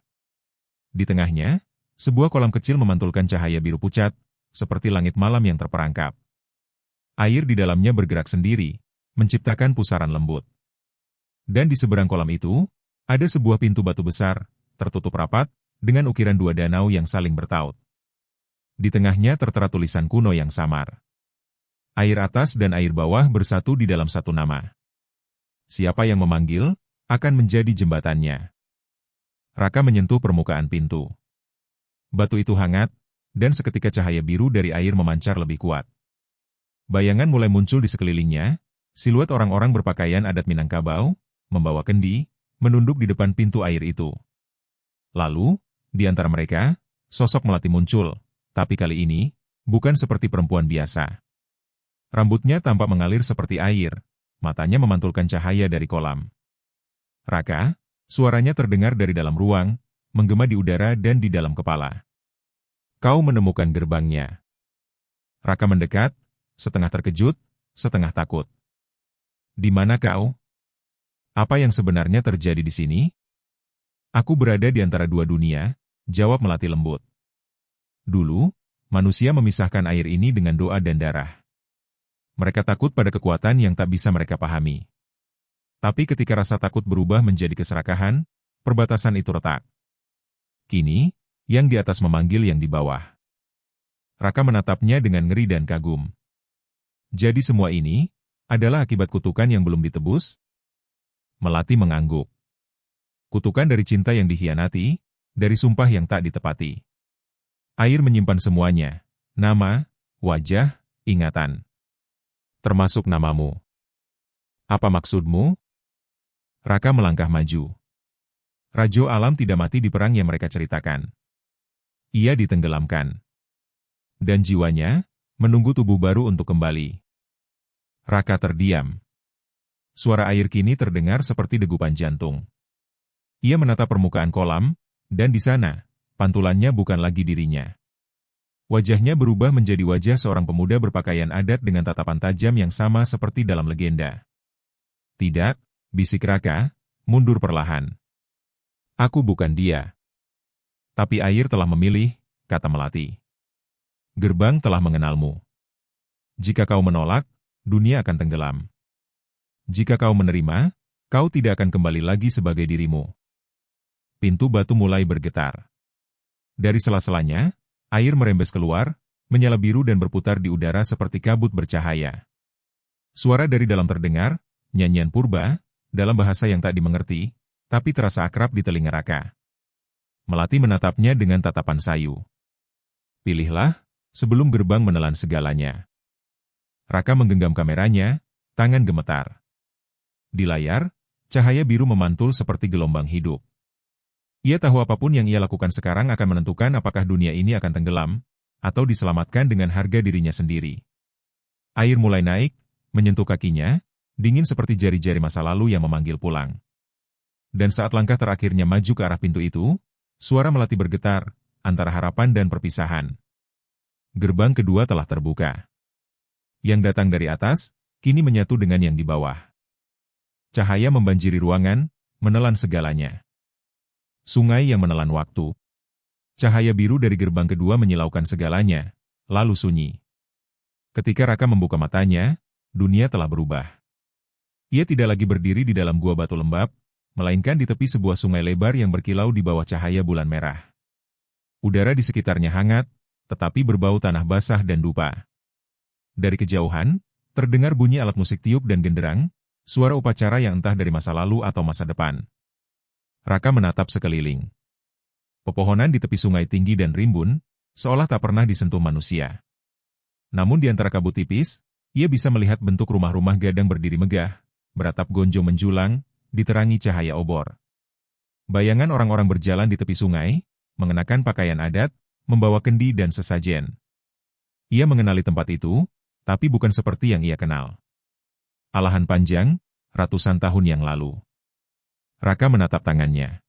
Di tengahnya, sebuah kolam kecil memantulkan cahaya biru pucat, seperti langit malam yang terperangkap. Air di dalamnya bergerak sendiri, menciptakan pusaran lembut. Dan di seberang kolam itu, ada sebuah pintu batu besar, tertutup rapat, dengan ukiran dua danau yang saling bertaut. Di tengahnya tertera tulisan kuno yang samar. Air atas dan air bawah bersatu di dalam satu nama. Siapa yang memanggil, akan menjadi jembatannya. Raka menyentuh permukaan pintu. Batu itu hangat, dan seketika cahaya biru dari air memancar lebih kuat. Bayangan mulai muncul di sekelilingnya, siluet orang-orang berpakaian adat Minangkabau, membawa kendi, menunduk di depan pintu air itu. Lalu, di antara mereka, sosok melati muncul, tapi kali ini, bukan seperti perempuan biasa. Rambutnya tampak mengalir seperti air, matanya memantulkan cahaya dari kolam. Raka, suaranya terdengar dari dalam ruang, menggema di udara dan di dalam kepala. Kau menemukan gerbangnya. Raka mendekat, setengah terkejut, setengah takut. Di mana kau? Apa yang sebenarnya terjadi di sini? Aku berada di antara dua dunia, jawab melati lembut. Dulu, manusia memisahkan air ini dengan doa dan darah. Mereka takut pada kekuatan yang tak bisa mereka pahami. Tapi ketika rasa takut berubah menjadi keserakahan, perbatasan itu retak. Kini, yang di atas memanggil yang di bawah. Raka menatapnya dengan ngeri dan kagum. Jadi semua ini adalah akibat kutukan yang belum ditebus? Melati mengangguk. Kutukan dari cinta yang dikhianati, dari sumpah yang tak ditepati. Air menyimpan semuanya, nama, wajah, ingatan. Termasuk namamu. Apa maksudmu? Raka melangkah maju. Rajo alam tidak mati di perang yang mereka ceritakan. Ia ditenggelamkan. Dan jiwanya menunggu tubuh baru untuk kembali. Raka terdiam. Suara air kini terdengar seperti degupan jantung. Ia menatap permukaan kolam, dan di sana, pantulannya bukan lagi dirinya. Wajahnya berubah menjadi wajah seorang pemuda berpakaian adat dengan tatapan tajam yang sama seperti dalam legenda. Tidak, bisik Raka, mundur perlahan. Aku bukan dia. Tapi air telah memilih, kata Melati. Gerbang telah mengenalmu. Jika kau menolak, dunia akan tenggelam. Jika kau menerima, kau tidak akan kembali lagi sebagai dirimu. Pintu batu mulai bergetar. Dari sela-selanya, air merembes keluar, menyala biru dan berputar di udara seperti kabut bercahaya. Suara dari dalam terdengar, nyanyian purba, dalam bahasa yang tak dimengerti, tapi terasa akrab di telinga Raka. Melati menatapnya dengan tatapan sayu. Pilihlah, sebelum gerbang menelan segalanya. Raka menggenggam kameranya, Tangan gemetar. Di layar, cahaya biru memantul seperti gelombang hidup. Ia tahu apapun yang ia lakukan sekarang akan menentukan apakah dunia ini akan tenggelam, atau diselamatkan dengan harga dirinya sendiri. Air mulai naik, menyentuh kakinya, dingin seperti jari-jari masa lalu yang memanggil pulang. Dan saat langkah terakhirnya maju ke arah pintu itu, suara melati bergetar, antara harapan dan perpisahan. Gerbang kedua telah terbuka. Yang datang dari atas, kini menyatu dengan yang di bawah. Cahaya membanjiri ruangan, menelan segalanya. Sungai yang menelan waktu. Cahaya biru dari gerbang kedua menyilaukan segalanya, lalu sunyi. Ketika Raka membuka matanya, dunia telah berubah. Ia tidak lagi berdiri di dalam gua batu lembab, melainkan di tepi sebuah sungai lebar yang berkilau di bawah cahaya bulan merah. Udara di sekitarnya hangat, tetapi berbau tanah basah dan dupa. Dari kejauhan, terdengar bunyi alat musik tiup dan genderang, suara upacara yang entah dari masa lalu atau masa depan. Raka menatap sekeliling. Pepohonan di tepi sungai tinggi dan rimbun, seolah tak pernah disentuh manusia. Namun di antara kabut tipis, ia bisa melihat bentuk rumah-rumah gadang berdiri megah, beratap gonjong menjulang, diterangi cahaya obor. Bayangan orang-orang berjalan di tepi sungai, mengenakan pakaian adat, membawa kendi dan sesajen. Ia mengenali tempat itu, tapi bukan seperti yang ia kenal. Alahan panjang, ratusan tahun yang lalu. Raka menatap tangannya.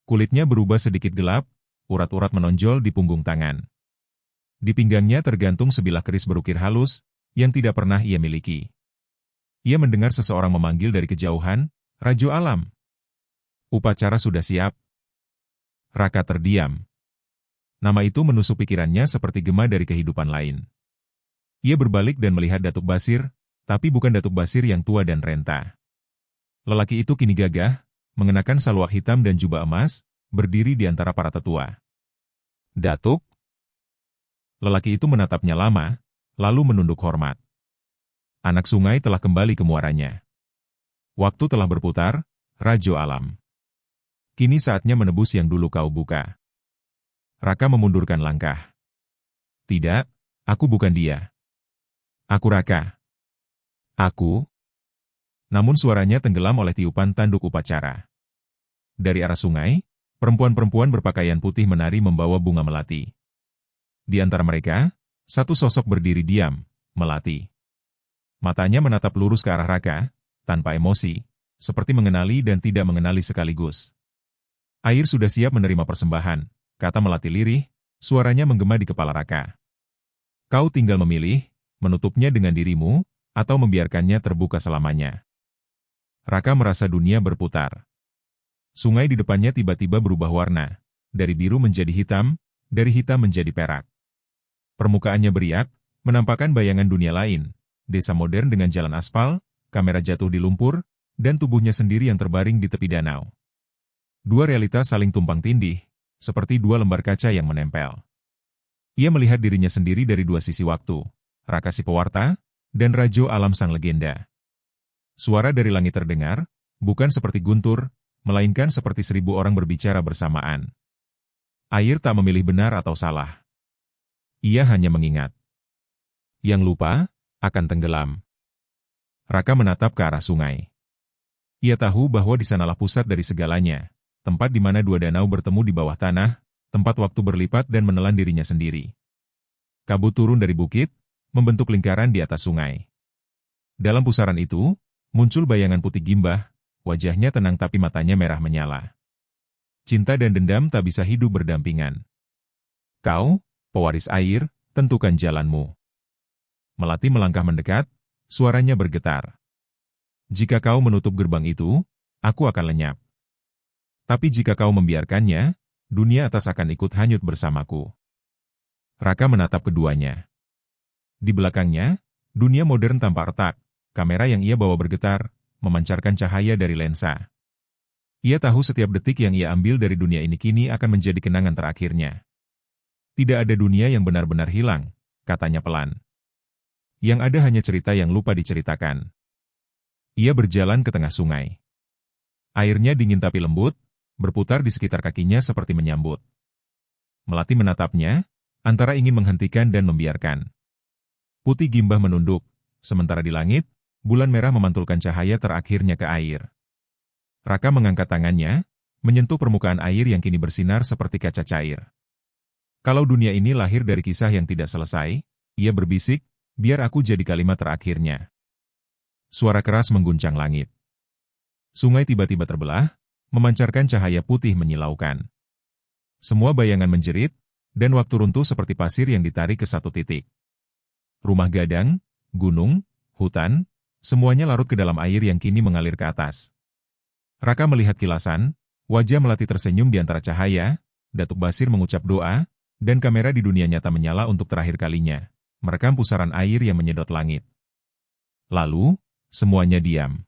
Kulitnya berubah sedikit gelap, urat-urat menonjol di punggung tangan. Di pinggangnya tergantung sebilah keris berukir halus, yang tidak pernah ia miliki. Ia mendengar seseorang memanggil dari kejauhan, "Rajo Alam." Upacara sudah siap. Raka terdiam. Nama itu menusuk pikirannya seperti gema dari kehidupan lain. Ia berbalik dan melihat Datuk Basir, tapi bukan Datuk Basir yang tua dan renta. Lelaki itu kini gagah, mengenakan salwak hitam dan jubah emas, berdiri di antara para tetua. "Datuk?" Lelaki itu menatapnya lama, lalu menunduk hormat. Anak sungai telah kembali ke muaranya. Waktu telah berputar, Rajo Alam. Kini saatnya menebus yang dulu kau buka. Raka memundurkan langkah. "Tidak, aku bukan dia. Aku Raka. Aku..." Namun suaranya tenggelam oleh tiupan tanduk upacara. Dari arah sungai, perempuan-perempuan berpakaian putih menari membawa bunga melati. Di antara mereka, satu sosok berdiri diam, melati. Matanya menatap lurus ke arah Raka, tanpa emosi, seperti mengenali dan tidak mengenali sekaligus. "Air sudah siap menerima persembahan," kata melati lirih, suaranya menggema di kepala Raka. "Kau tinggal memilih, menutupnya dengan dirimu, atau membiarkannya terbuka selamanya." Raka merasa dunia berputar. Sungai di depannya tiba-tiba berubah warna, dari biru menjadi hitam, dari hitam menjadi perak. Permukaannya beriak, menampakkan bayangan dunia lain, desa modern dengan jalan aspal, kamera jatuh di lumpur, dan tubuhnya sendiri yang terbaring di tepi danau. Dua realitas saling tumpang tindih, seperti dua lembar kaca yang menempel. Ia melihat dirinya sendiri dari dua sisi waktu, Raka si pewarta, dan Rajo Alam sang legenda. Suara dari langit terdengar, bukan seperti guntur, melainkan seperti 1000 orang berbicara bersamaan. Air tak memilih benar atau salah. Ia hanya mengingat. Yang lupa, akan tenggelam. Raka menatap ke arah sungai. Ia tahu bahwa di sanalah pusat dari segalanya, tempat di mana dua danau bertemu di bawah tanah, tempat waktu berlipat dan menelan dirinya sendiri. Kabut turun dari bukit, membentuk lingkaran di atas sungai. Dalam pusaran itu, muncul bayangan putih gimbah, wajahnya tenang tapi matanya merah menyala. Cinta dan dendam tak bisa hidup berdampingan. "Kau, pewaris air, tentukan jalanmu." Melati melangkah mendekat, suaranya bergetar. "Jika kau menutup gerbang itu, aku akan lenyap. Tapi jika kau membiarkannya, dunia atas akan ikut hanyut bersamaku." Raka menatap keduanya. Di belakangnya, dunia modern tanpa retak. Kamera yang ia bawa bergetar, memancarkan cahaya dari lensa. Ia tahu setiap detik yang ia ambil dari dunia ini kini akan menjadi kenangan terakhirnya. "Tidak ada dunia yang benar-benar hilang," katanya pelan. "Yang ada hanya cerita yang lupa diceritakan." Ia berjalan ke tengah sungai. Airnya dingin tapi lembut, berputar di sekitar kakinya seperti menyambut. Melati menatapnya, antara ingin menghentikan dan membiarkan. Putih gimbah menunduk, sementara di langit, bulan merah memantulkan cahaya terakhirnya ke air. Raka mengangkat tangannya, menyentuh permukaan air yang kini bersinar seperti kaca cair. Kalau dunia ini lahir dari kisah yang tidak selesai, ia berbisik, biar aku jadi kalimat terakhirnya. Suara keras mengguncang langit. Sungai tiba-tiba terbelah, memancarkan cahaya putih menyilaukan. Semua bayangan menjerit, dan waktu runtuh seperti pasir yang ditarik ke satu titik. Rumah gadang, gunung, hutan, semuanya larut ke dalam air yang kini mengalir ke atas. Raka melihat kilasan, wajah Melati tersenyum di antara cahaya, Datuk Basir mengucap doa, dan kamera di dunia nyata menyala untuk terakhir kalinya, merekam pusaran air yang menyedot langit. Lalu, semuanya diam.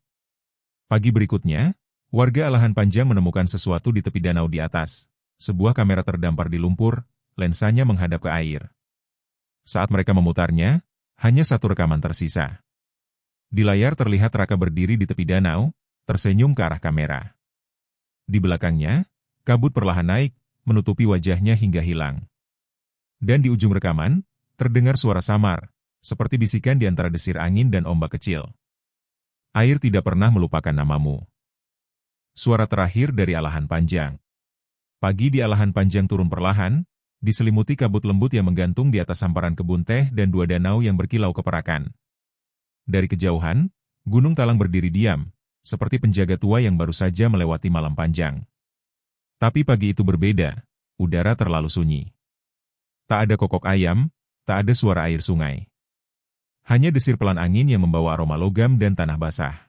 Pagi berikutnya, warga Alahan Panjang menemukan sesuatu di tepi danau di atas. Sebuah kamera terdampar di lumpur, lensanya menghadap ke air. Saat mereka memutarnya, hanya satu rekaman tersisa. Di layar terlihat Raka berdiri di tepi danau, tersenyum ke arah kamera. Di belakangnya, kabut perlahan naik, menutupi wajahnya hingga hilang. Dan di ujung rekaman, terdengar suara samar, seperti bisikan di antara desir angin dan ombak kecil. Air tidak pernah melupakan namamu. Suara terakhir dari Alahan Panjang. Pagi di Alahan Panjang turun perlahan, diselimuti kabut lembut yang menggantung di atas hamparan kebun teh dan dua danau yang berkilau keperakan. Dari kejauhan, Gunung Talang berdiri diam, seperti penjaga tua yang baru saja melewati malam panjang. Tapi pagi itu berbeda, udara terlalu sunyi. Tak ada kokok ayam, tak ada suara air sungai. Hanya desir pelan angin yang membawa aroma logam dan tanah basah.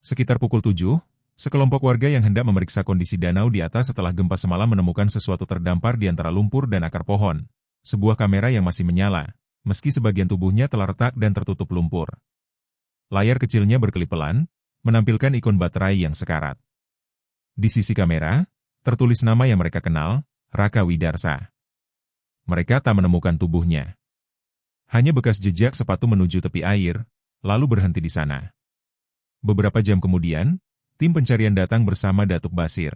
Sekitar pukul 7, sekelompok warga yang hendak memeriksa kondisi danau di atas setelah gempa semalam menemukan sesuatu terdampar di antara lumpur dan akar pohon. Sebuah kamera yang masih menyala, meski sebagian tubuhnya telah retak dan tertutup lumpur. Layar kecilnya berkelip pelan, menampilkan ikon baterai yang sekarat. Di sisi kamera, tertulis nama yang mereka kenal, Raka Widarsa. Mereka tak menemukan tubuhnya. Hanya bekas jejak sepatu menuju tepi air, lalu berhenti di sana. Beberapa jam kemudian, tim pencarian datang bersama Datuk Basir.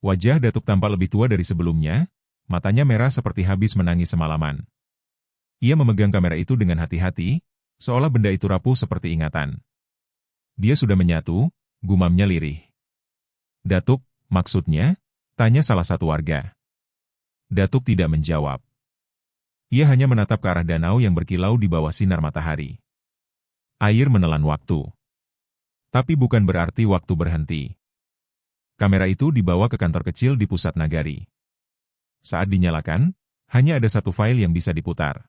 Wajah Datuk tampak lebih tua dari sebelumnya, matanya merah seperti habis menangis semalaman. Ia memegang kamera itu dengan hati-hati, seolah benda itu rapuh seperti ingatan. Dia sudah menyatu, gumamnya lirih. Datuk, maksudnya? Tanya salah satu warga. Datuk tidak menjawab. Ia hanya menatap ke arah danau yang berkilau di bawah sinar matahari. Air menelan waktu. Tapi bukan berarti waktu berhenti. Kamera itu dibawa ke kantor kecil di pusat nagari. Saat dinyalakan, hanya ada satu file yang bisa diputar.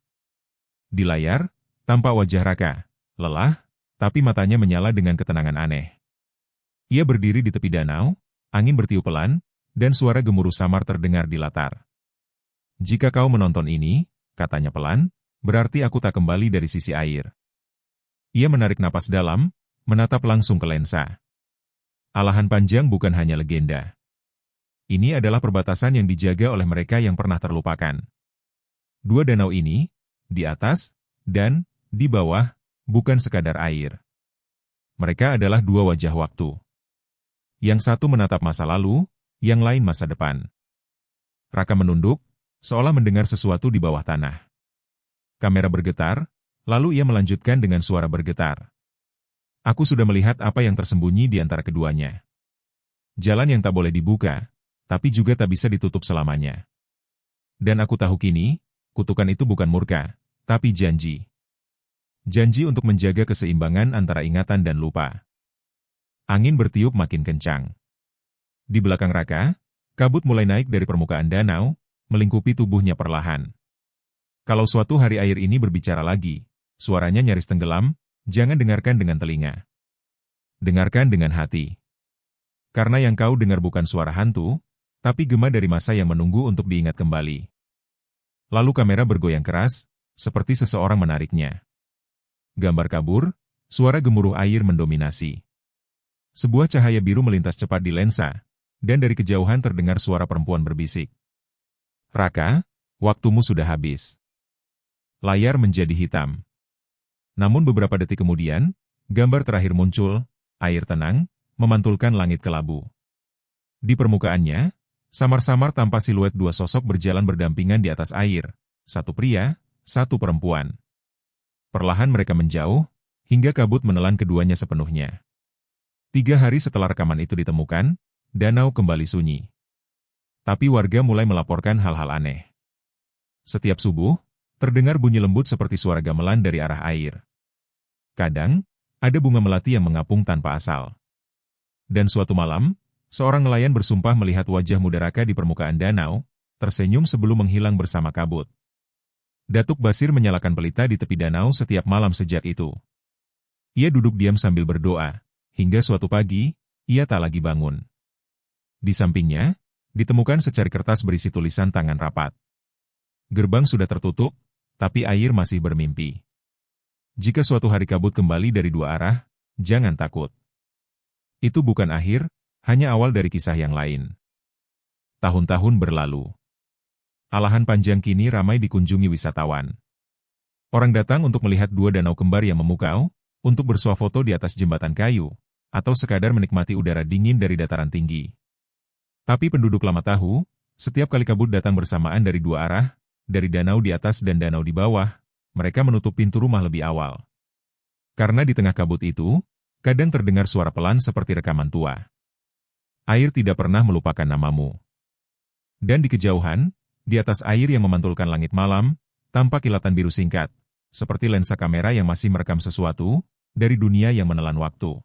Di layar, tampak wajah Raka, lelah, tapi matanya menyala dengan ketenangan aneh. Ia berdiri di tepi danau, angin bertiup pelan, dan suara gemuruh samar terdengar di latar. Jika kau menonton ini, katanya pelan, berarti aku tak kembali dari sisi air. Ia menarik napas dalam, menatap langsung ke lensa. Alahan Panjang bukan hanya legenda. Ini adalah perbatasan yang dijaga oleh mereka yang pernah terlupakan. Dua danau ini, di atas, dan di bawah, bukan sekadar air. Mereka adalah dua wajah waktu. Yang satu menatap masa lalu, yang lain masa depan. Raka menunduk, seolah mendengar sesuatu di bawah tanah. Kamera bergetar, lalu ia melanjutkan dengan suara bergetar. Aku sudah melihat apa yang tersembunyi di antara keduanya. Jalan yang tak boleh dibuka, tapi juga tak bisa ditutup selamanya. Dan aku tahu kini, kutukan itu bukan murka, tapi janji. Janji untuk menjaga keseimbangan antara ingatan dan lupa. Angin bertiup makin kencang. Di belakang Raka, kabut mulai naik dari permukaan danau, melingkupi tubuhnya perlahan. Kalau suatu hari air ini berbicara lagi, suaranya nyaris tenggelam, jangan dengarkan dengan telinga. Dengarkan dengan hati. Karena yang kau dengar bukan suara hantu, tapi gema dari masa yang menunggu untuk diingat kembali. Lalu kamera bergoyang keras, seperti seseorang menariknya. Gambar kabur, suara gemuruh air mendominasi. Sebuah cahaya biru melintas cepat di lensa, dan dari kejauhan terdengar suara perempuan berbisik. Raka, waktumu sudah habis. Layar menjadi hitam. Namun beberapa detik kemudian, gambar terakhir muncul, air tenang, memantulkan langit kelabu. Di permukaannya, samar-samar tampak siluet dua sosok berjalan berdampingan di atas air, satu pria, satu perempuan. Perlahan mereka menjauh, hingga kabut menelan keduanya sepenuhnya. 3 hari setelah rekaman itu ditemukan, danau kembali sunyi. Tapi warga mulai melaporkan hal-hal aneh. Setiap subuh, terdengar bunyi lembut seperti suara gamelan dari arah air. Kadang, ada bunga melati yang mengapung tanpa asal. Dan suatu malam, seorang nelayan bersumpah melihat wajah Mudaraka di permukaan danau, tersenyum sebelum menghilang bersama kabut. Datuk Basir menyalakan pelita di tepi danau setiap malam sejak itu. Ia duduk diam sambil berdoa, hingga suatu pagi, ia tak lagi bangun. Di sampingnya, ditemukan secari kertas berisi tulisan tangan rapat. Gerbang sudah tertutup, tapi air masih bermimpi. Jika suatu hari kabut kembali dari 2 arah, jangan takut. Itu bukan akhir, hanya awal dari kisah yang lain. Tahun-tahun berlalu. Alahan Panjang kini ramai dikunjungi wisatawan. Orang datang untuk melihat 2 danau kembar yang memukau, untuk bersuah foto di atas jembatan kayu, atau sekadar menikmati udara dingin dari dataran tinggi. Tapi penduduk lama tahu, setiap kali kabut datang bersamaan dari 2 arah, dari danau di atas dan danau di bawah, mereka menutup pintu rumah lebih awal. Karena di tengah kabut itu, kadang terdengar suara pelan seperti rekaman tua. Air tidak pernah melupakan namamu. Dan di kejauhan, di atas air yang memantulkan langit malam, tampak kilatan biru singkat, seperti lensa kamera yang masih merekam sesuatu, dari dunia yang menelan waktu.